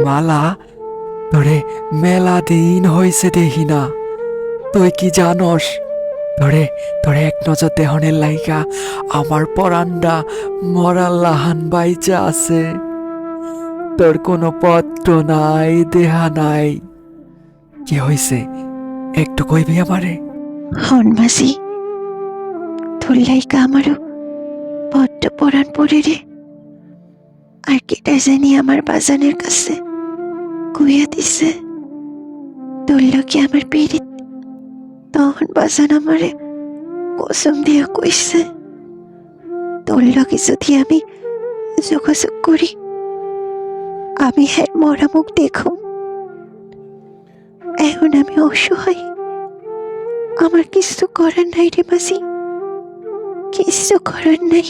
মালা, তোরে মেলা দিন হইছে দেখি না। তুই কি জানস, তোরে তোরে এক নজর দেহনের লাইগা আমার পরান্ডা মরার লাহান বাইচা আছে। তোর কোনো পত্র নাই, দেহা নাই। কি হইছে একটু কইবি আমারে? হন মাসি, তোর লাইকা আমারও বড্ড পরাণ পড়ে রে। আর কেটা জানি আমার বাজানের কাছে কুইয়া দিছে তোর লগে আমার পিড়িত। তখন বাজান আমারে কসম দিয়া কইছে, তোর লগে যদি আমি যোগাযোগ করি আমি হ্যাঁ মরা মুখ দেখুম। এখন আমি অসহায়, আমার কিছু করার নাই রে মাসি, কিছু করার নাই।